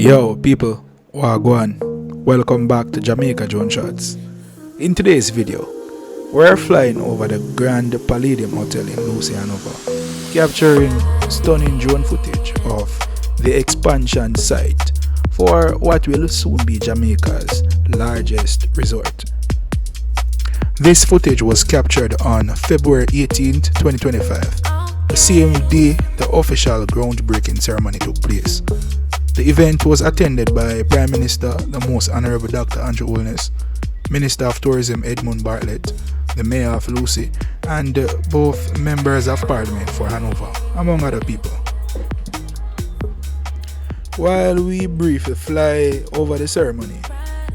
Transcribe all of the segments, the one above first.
Yo, people, wagwan. Welcome back to Jamaica Drone Shots. In today's video, we're flying over the Grand Palladium Hotel in Lucea, Hanover, capturing stunning drone footage of the expansion site for what will soon be Jamaica's largest resort. This footage was captured on February 18th, 2025, the same day the official groundbreaking ceremony took place. The event was attended by Prime Minister, the Most Honorable Dr. Andrew Holness, Minister of Tourism Edmund Bartlett, the Mayor of Lucea, and both members of Parliament for Hanover, among other people. While we briefly fly over the ceremony,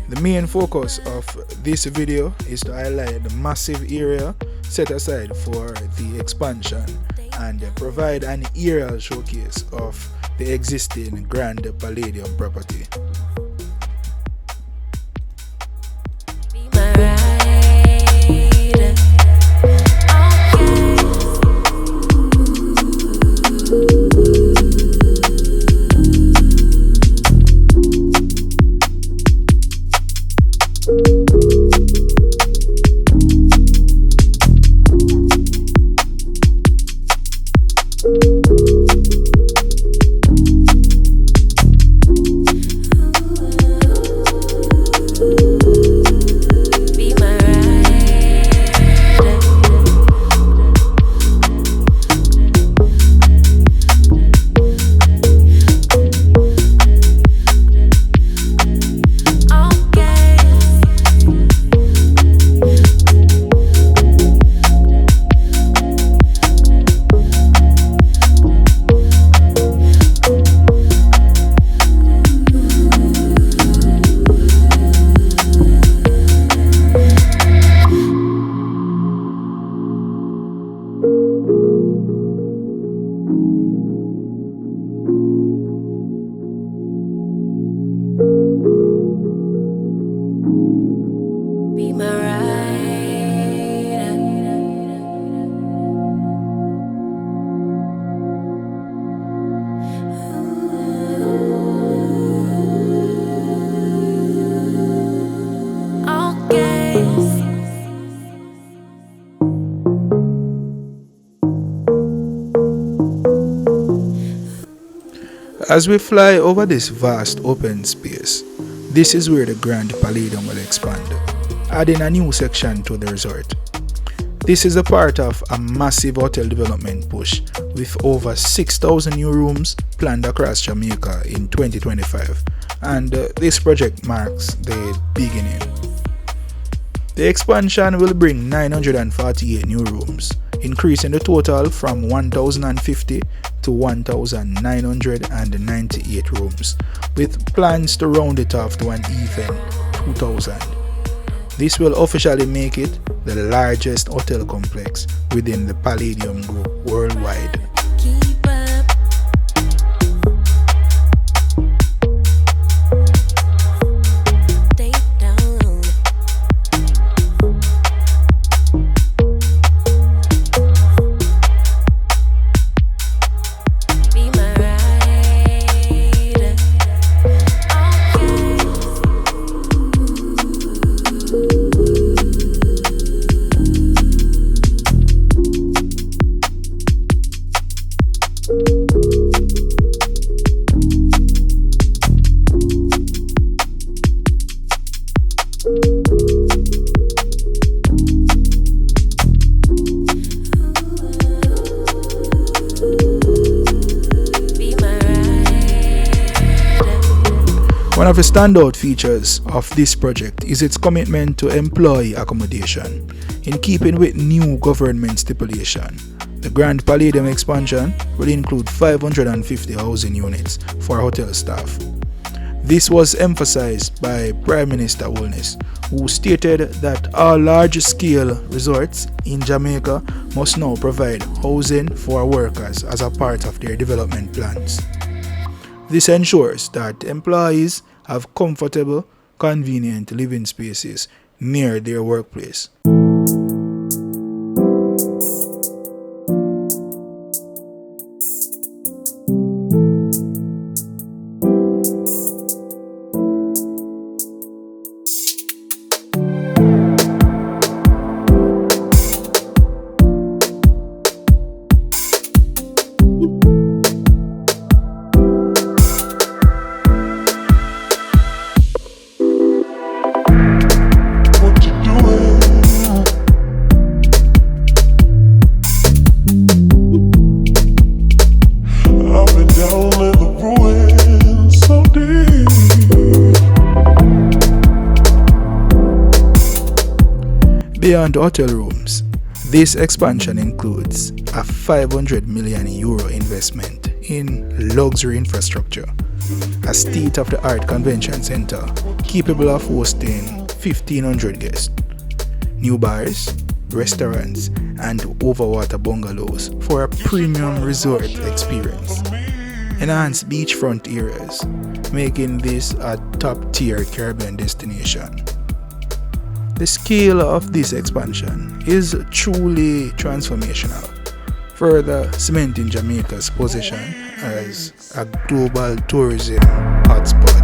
the main focus of this video is to highlight the massive area set aside for the expansion and provide an aerial showcase of the existing Grand Palladium property. As we fly over this vast open space, this is where the Grand Palladium will expand, adding a new section to the resort. This is a part of a massive hotel development push with over 6,000 new rooms planned across Jamaica in 2025, and this project marks the beginning. The expansion will bring 948 new rooms, increasing the total from 1,050 to 1,998 rooms, with plans to round it off to an even 2,000. This will officially make it the largest hotel complex within the Palladium Group worldwide. One of the standout features of this project is its commitment to employee accommodation. In keeping with new government stipulation, the Grand Palladium expansion will include 550 housing units for hotel staff. This was emphasized by Prime Minister Holness, who stated that all large-scale resorts in Jamaica must now provide housing for workers as a part of their development plans. This ensures that employees have comfortable, convenient living spaces near their workplace. Beyond hotel rooms, this expansion includes a €500 million investment in luxury infrastructure, a state-of-the-art convention center capable of hosting 1,500 guests, new bars, restaurants, and Overwater Bungalows for a premium resort experience, enhanced beachfront areas, making this a top-tier Caribbean destination. The scale of this expansion is truly transformational, further cementing Jamaica's position as a global tourism hotspot.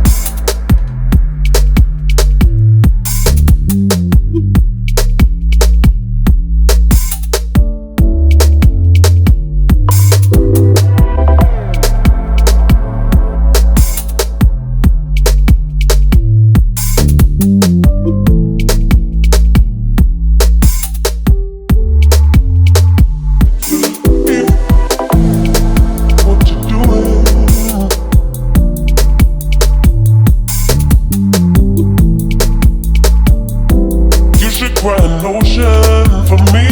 Grand ocean for me.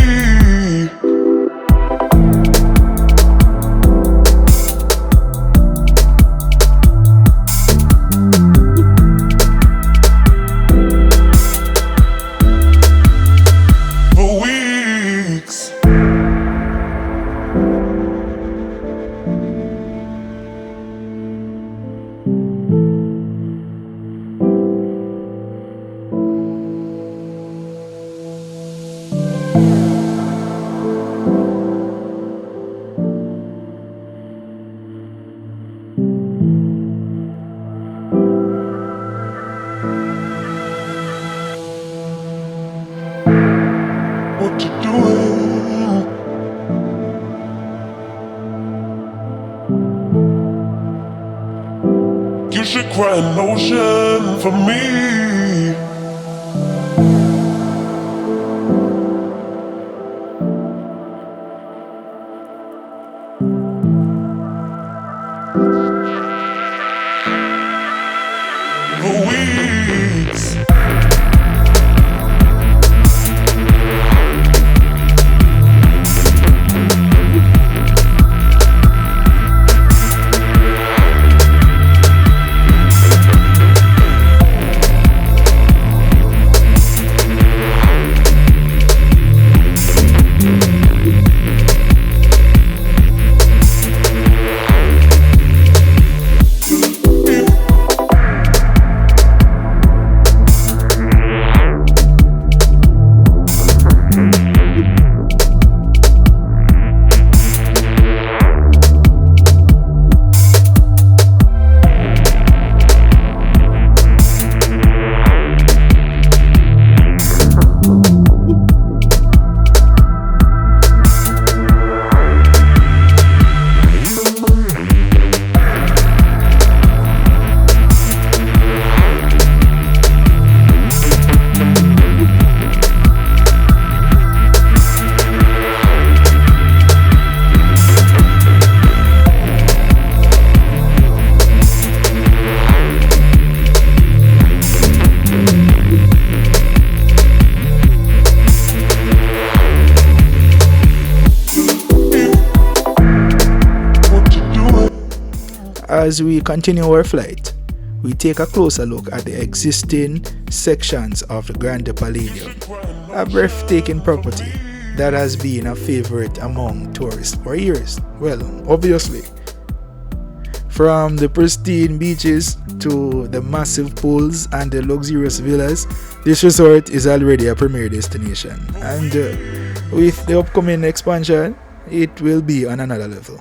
For weeks. What you doing? You should cry an ocean for me. For weeks. As we continue our flight, we take a closer look at the existing sections of the Grand Palladium, a breathtaking property that has been a favorite among tourists for years. Well, obviously. From the pristine beaches to the massive pools and the luxurious villas, this resort is already a premier destination, and with the upcoming expansion, it will be on another level.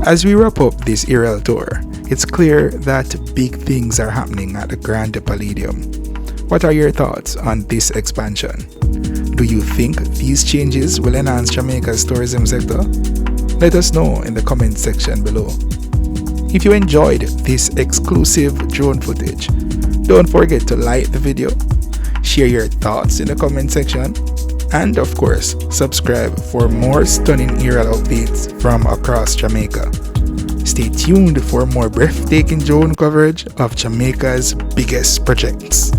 As we wrap up this aerial tour, it's clear that big things are happening at the Grand Palladium. What are your thoughts on this expansion? Do you think these changes will enhance Jamaica's tourism sector? Let us know in the comment section below. If you enjoyed this exclusive drone footage, don't forget to like the video, share your thoughts in the comment section, and of course, subscribe for more stunning aerial updates from across Jamaica. Stay tuned for more breathtaking drone coverage of Jamaica's biggest projects.